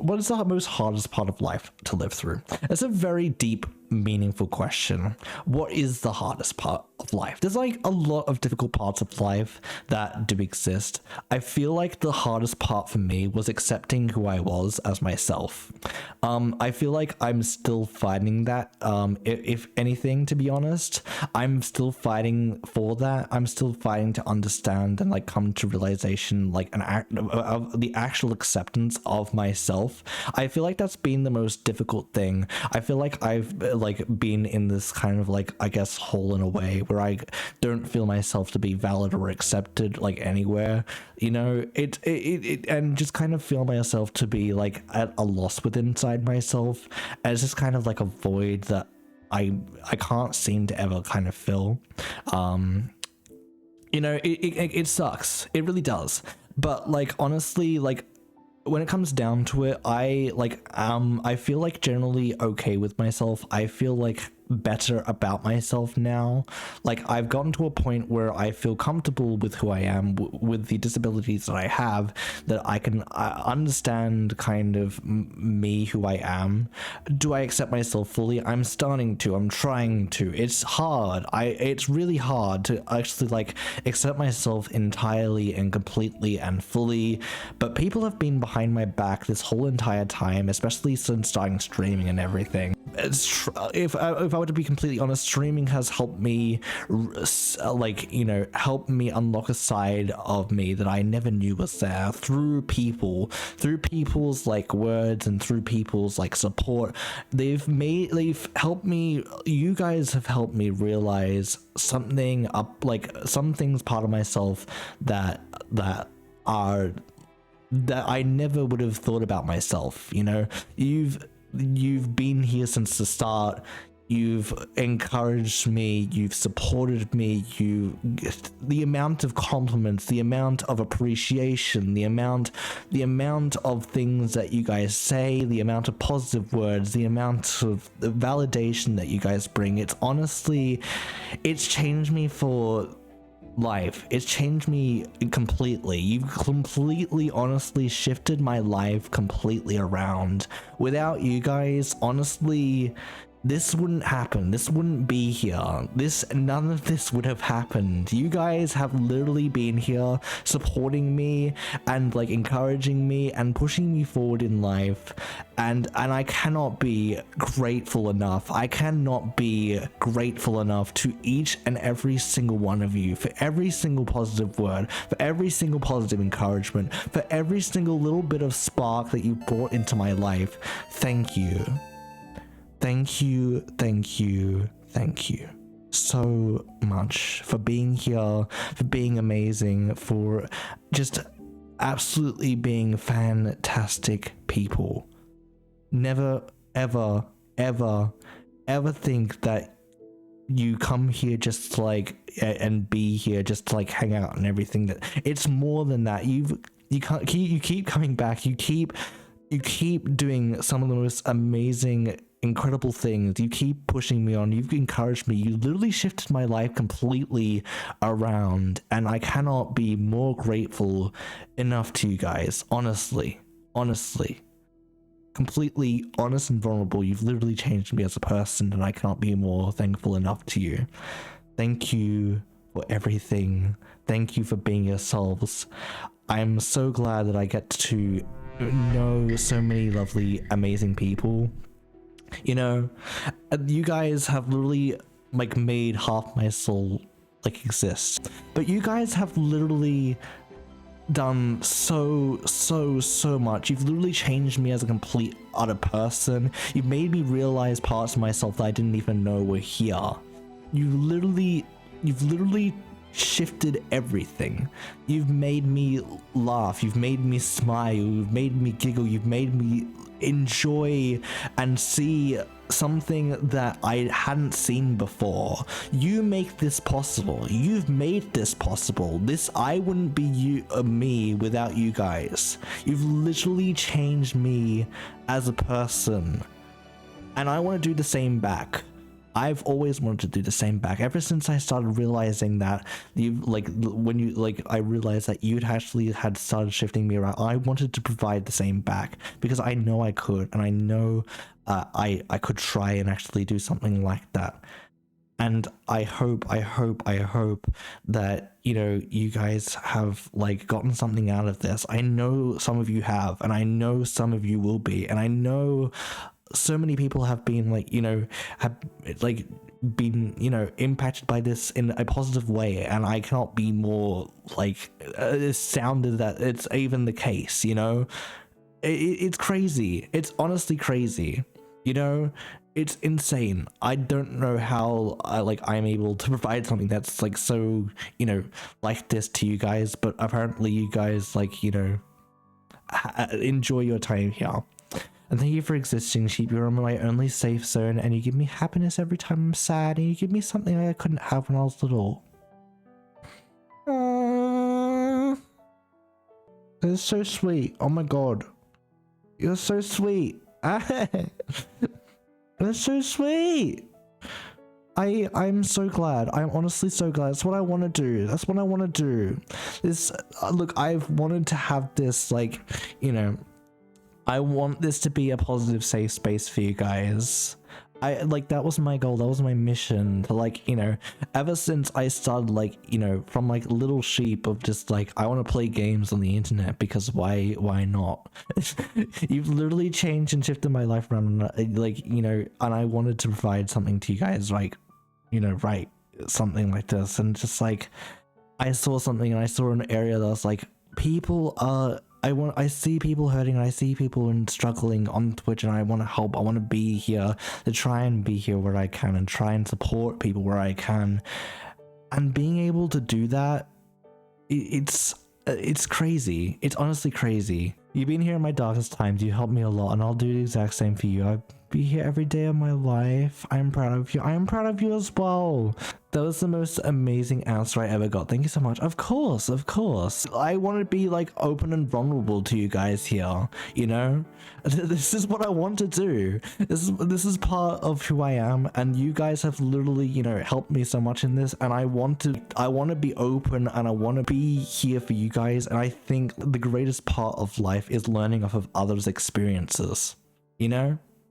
what is the most hardest part of life to live through? It's a very deep, meaningful question. What is the hardest part of life? There's like a lot of difficult parts of life that do exist. I feel like the hardest part for me was accepting who I was as myself. I feel like I'm still fighting that. If anything, to be honest, I'm still fighting for that. I'm still fighting to understand and like come to realization, like of the actual acceptance of myself. I feel like that's been the most difficult thing. I feel like I've like been in this kind of like, I guess, hole in a way where I don't feel myself to be valid or accepted like anywhere, you know, it and just kind of feel myself to be like at a loss within inside myself, as just kind of like a void that I can't seem to ever kind of fill. You know, it sucks, it really does, but like honestly, like when it comes down to it, I feel like generally okay with myself. I feel like better about myself now. Like I've gotten to a point where I feel comfortable with who I am, with the disabilities that I have, that I can understand kind of me, who I am. Do I accept myself fully? I'm starting to. I'm trying to. It's hard. It's really hard to actually like accept myself entirely and completely and fully. But people have been behind my back this whole entire time, especially since starting streaming and everything. If I were to be completely honest, streaming has helped me, like, you know, help me unlock a side of me that I never knew was there through people's like words and through people's like support. They've helped me. You guys have helped me realize something up, like some things part of myself that I never would have thought about myself. You know, you've been here since the start. You've encouraged me, you've supported me, the amount of compliments, the amount of appreciation, the amount of things that you guys say, the amount of positive words, the amount of validation that you guys bring. It's changed me for life. It's changed me completely. You've completely, honestly shifted my life completely around. Without you guys, honestly, this wouldn't happen. This wouldn't be here. None of this would have happened. You guys have literally been here supporting me and like encouraging me and pushing me forward in life. And I cannot be grateful enough. I cannot be grateful enough to each and every single one of you for every single positive word, for every single positive encouragement, for every single little bit of spark that you brought into my life. Thank you. Thank you, thank you, thank you so much for being here, for being amazing, for just absolutely being fantastic people. Never, ever, ever, ever think that you come here just to like and be here just to like hang out and everything. That it's more than that. You keep coming back. You keep doing some of the most amazing, incredible things. You keep pushing me on. You've encouraged me. You literally shifted my life completely around, and I cannot be more grateful enough to you guys. Honestly, completely honest and vulnerable. You've literally changed me as a person, and I cannot be more thankful enough to you. Thank you for everything. Thank you for being yourselves. I'm so glad that I get to know so many lovely, amazing people. You know, you guys have literally like made half my soul like exist. But you guys have literally done so much. You've literally changed me as a complete other person. You've made me realize parts of myself that I didn't even know were here. You've literally shifted everything. You've made me laugh. You've made me smile. You've made me giggle. You've made me enjoy and see something that I hadn't seen before. You make this possible. You've made this possible. I wouldn't be me without you guys. You've literally changed me as a person, and I want to do the same back. I've always wanted to do the same back ever since I started realizing that you like when you like I realized that you'd actually had started shifting me around. I wanted to provide the same back because I know I could, and I know I could try and actually do something like that. And I hope that, you know, you guys have like gotten something out of this. I know some of you have, and I know some of you will be, and I know so many people have been like, you know, have like been, you know, impacted by this in a positive way, and I cannot be more like astounded that it's even the case, you know. It's crazy. It's honestly crazy, you know. It's insane. I don't know how I'm able to provide something that's like so, you know, like this to you guys, but apparently you guys like, you know, enjoy your time here. And thank you for existing, Sheep. You're my only safe zone, and you give me happiness every time I'm sad, and you give me something I couldn't have when I was little. It's so sweet. Oh my god. You're so sweet. That's so sweet. I'm so glad. I'm honestly so glad. That's what I want to do. That's what I want to do. This look, I've wanted to have this, like, you know, I want this to be a positive safe space for you guys. That was my goal. That was my mission to, like, you know, ever since I started, like, you know, from like little sheep of just like, I want to play games on the internet because why not? You've literally changed and shifted my life around, like, you know, and I wanted to provide something to you guys, like, you know, right, something like this. And just like, I saw something, and I saw an area that was like, people are, I see people hurting, and I see people struggling on Twitch, and I want to help. I want to be here to try and be here where I can, and try and support people where I can. And being able to do that, it's crazy. It's honestly crazy. You've been here in my darkest times. You helped me a lot, and I'll do the exact same for you. I'll be here every day of my life. I'm proud of you. I'm proud of you as well. That was the most amazing answer I ever got. Thank you so much. Of course, of course. I want to be like open and vulnerable to you guys here, you know? This is what I want to do. This is part of who I am, and you guys have literally, you know, helped me so much in this, and I want to be open, and I want to be here for you guys. And I think the greatest part of life is learning off of others' experiences, you know?